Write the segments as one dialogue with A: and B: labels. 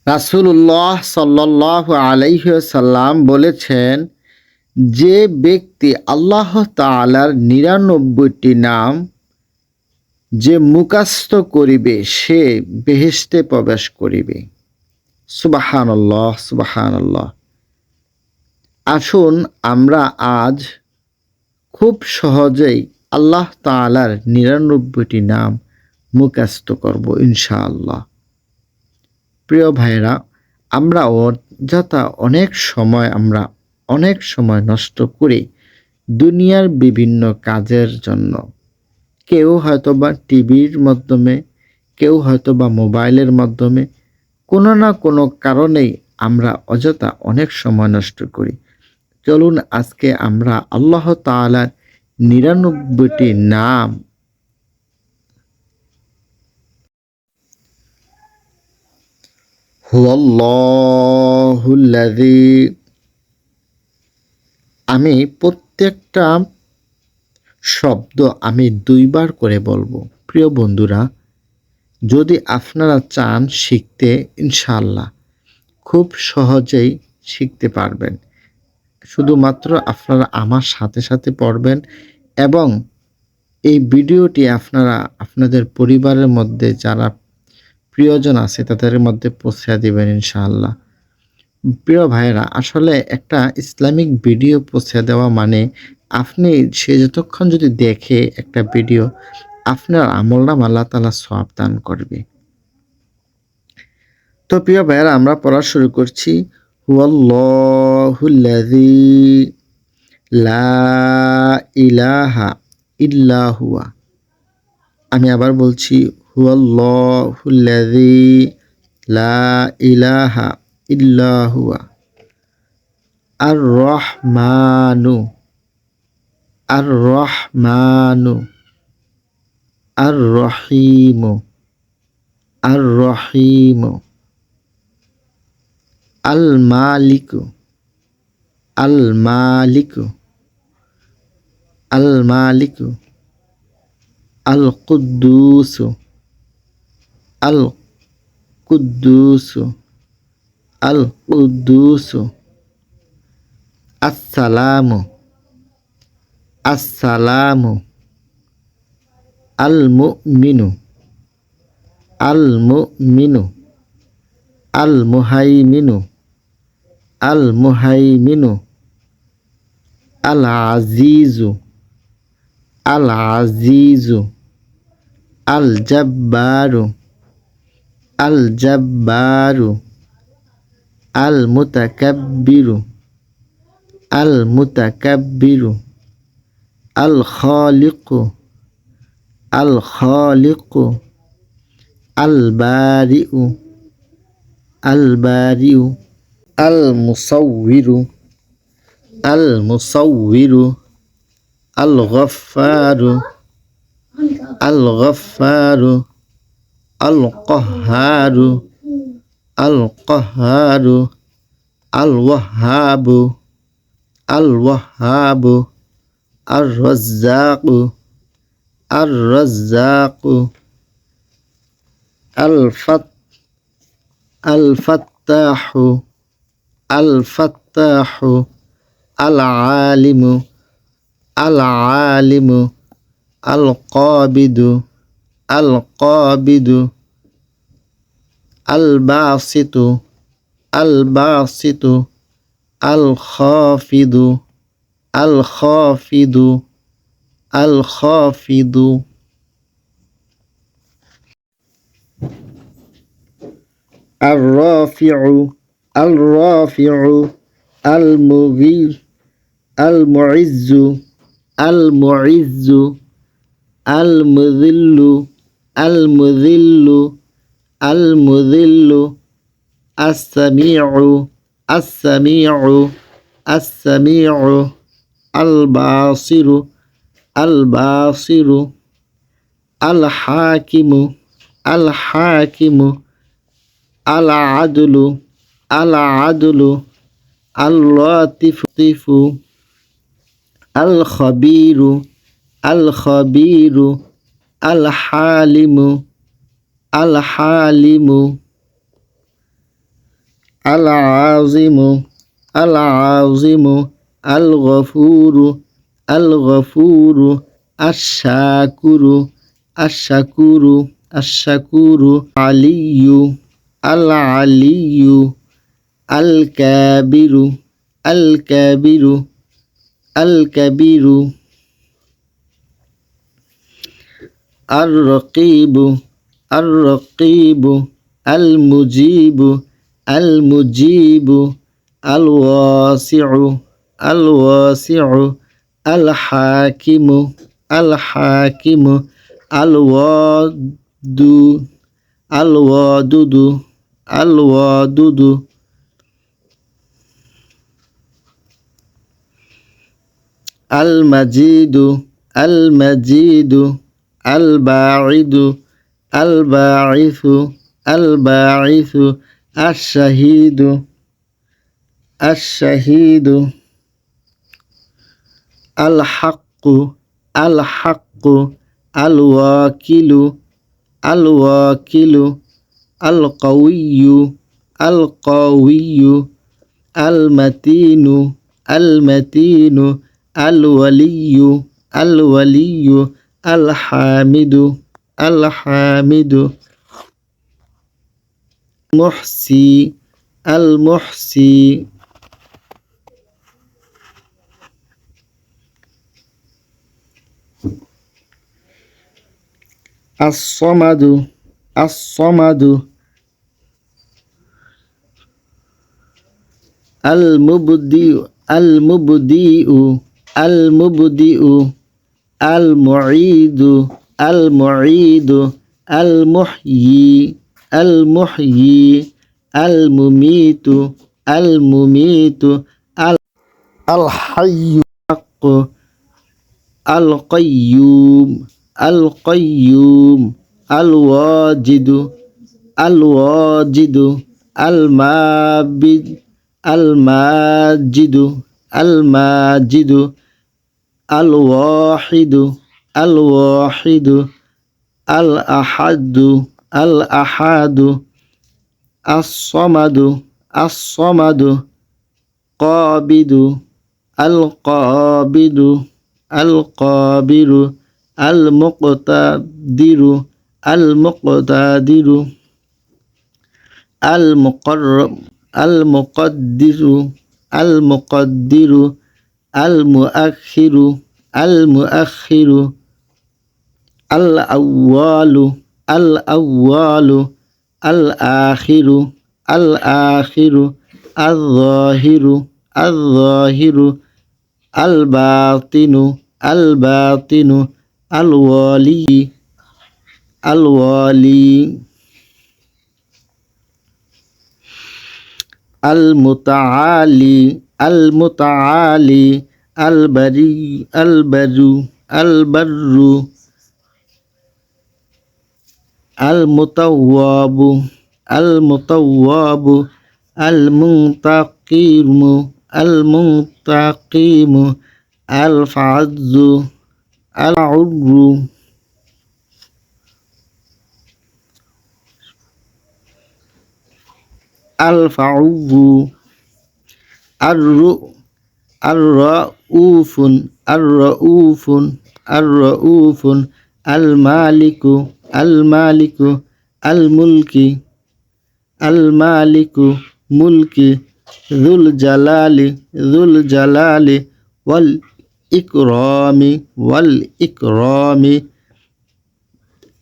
A: রাসূলুল্লাহ সাল্লাল্লাহু আলাইহি ওয়াসাল্লাম বলেছেন, যে ব্যক্তি আল্লাহ তাআলার ৯৯টি নাম যে মুখস্থ করিবে সে বেহেশতে প্রবেশ করিবে। সুবহানাল্লাহ, সুবহানাল্লাহ। আসুন আমরা আজ খুব সহজেই আল্লাহ তাআলার ৯৯টি নাম মুখস্থ করব ইনশাআল্লাহ। প্রিয় ভাইরা, আমরা অযথা অনেক সময় নষ্ট করি দুনিয়ার বিভিন্ন কাজের জন্য। কেউ হয়তোবা টিভির মাধ্যমে, কেউ হয়তোবা মোবাইলের মাধ্যমে, কোনো না কোনো কারণেই আমরা অযথা অনেক সময় নষ্ট করি। চলুন আজকে আমরা আল্লাহ তাআলার ৯৯টি নাম হুয়াল্লাহুল্লাযী, আমি প্রত্যেকটা শব্দ আমি ২ বার করে বলবো। প্রিয় বন্ধুরা, যদি আপনারা চান শিখতে, ইনশাআল্লাহ খুব সহজেই শিখতে পারবেন। শুধুমাত্র আপনারা আমার সাথে সাথে পড়বেন এবং এই ভিডিওটি আপনারা আপনাদের পরিবারের মধ্যে যারা প্রিয়জন আছে তাদের মধ্যে পৌঁছে দিবেন ইনশাআল্লাহ। প্রিয় ভাইয়েরা, আসলে একটা ইসলামিক ভিডিও পৌঁছে দেওয়া মানে আপনি সে যতক্ষণ যদি দেখে একটা ভিডিও, আপনার আমলনামা আল্লাহ তাআলা সওয়াব দান করবে। তো প্রিয় ভাইয়েরা, আমরা পড়া শুরু করছি। হুয়াল্লাহুল্লাযী লা ইলাহা ইল্লা হুয়া। আমি আবার বলছি, হুয়াল্লাহুল্লাযী লা ইলাহা ইল্লা হুয়া আর রহমানু, আর রহমানু, আর রহিমু, আর রহিমু, আল মালিকু, আল মালিকু, আল মালিকু, আল কুদ্দুসু, আল কুদ্দুসু, আল কুদ্দুসু, আসসালামু, আসসালামু, আল মুমিনু, আল মুমিনু, আল মুহাইমিনু, আল মুহাইমিনু, আল আজিজু, আল আজিজু, আল জাব্বারু, আল জাব্বারু, আল মুতাকাব্বিরু, আল মুতাকাব্বিরু, আল খালিকু, আল খালিকু, আল বারিউ, আল বারিউ, আল মুসাউবিরু, আল মুসাউবিরু, আল গফফারু, আল গফফারু, আল কহ্হারু, আল কহ্হারু, আল ওয়াহ্হাবু, আল ওয়াহ্হাবু, আর রাজ্জাকু, আর রাজ্জাকু, আল ফাত্তাহু, আল ফাত্তাহু, আল আলিমু, আল আলিমু, আল কাবিদু, আল কাবিদু, আল বাসিতু, আল বাসিতু, আল খাফিদু, আল খাফিদু, আল খাফিদু, আর রাফিউ, আল রাফিউ, আল মুগীর, আল মুইজ্জু, আল মুইজ্জু, আল মুযিল্লু, আল মুযিল্লু, আল মুযিল্লু, as-sami'u, as-sami'u, as-sami'u, al-basiru, al-basiru, al-hakimu, al-hakimu, al-adlu, al-adlu, al-latifu, al-khabiru, al-khabiru, al-halimu, al-halimu, العظيم العظيم الغفور الغفور الشاكر الشكور الشكور علي العلي الكابر الكابر الكبير الرقيب الرقيب المجيب المجيب الواسع الواسع الحاكم الحاكم الوادود الوادود الوادود المجيد المجيد الباعد الباعث الباعث الشهيد الشهيد الحق الحق الواكل الواكل القوي القوي المتين المتين الولي الولي الحامد الحامد المحصي المحصي الصمد الصمد المبدئ المبدئ المبدئ المعيد المعيد المحيي المحيي المميت المميت الحي الحق القيوم القيوم الواجد الواجد المابد الماجد الماجد الواحد الواحد الأحد الأحد الصمد الصمد قابض القابض القابض المقتدر المقتدر المقرب المقدر المقدر المؤخر المؤخر الأول الأول الآخر الآخر الظاهر الظاهر الباطن الباطن الوالي الوالي المتعالي المتعالي البري البر البر المتواب المتواب المنتقم المنتقم الفعز العر الفعو الرؤوف الرؤوف الرؤوف المالك المالك الملك المالك ملك ذو الجلال ذو الجلال والإكرام والإكرام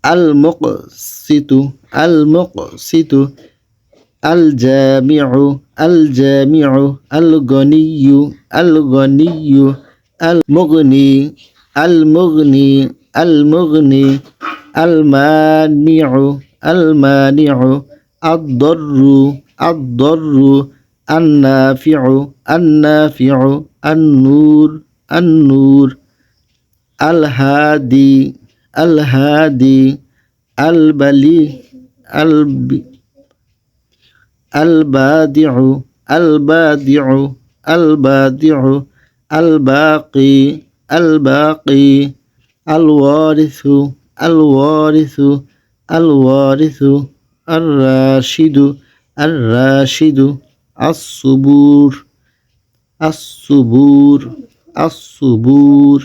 A: المقسط المقسط الجامع الجامع الغني الغني المغني المغني المغني المانع المانع الضر الضر النافع النافع النور النور الهادي الهادي البليغ البادع البادع البادع الباقي الباقي الوارث الوارث الوارث الراشد الراشد আসুবুর আসুবুর আসুবুর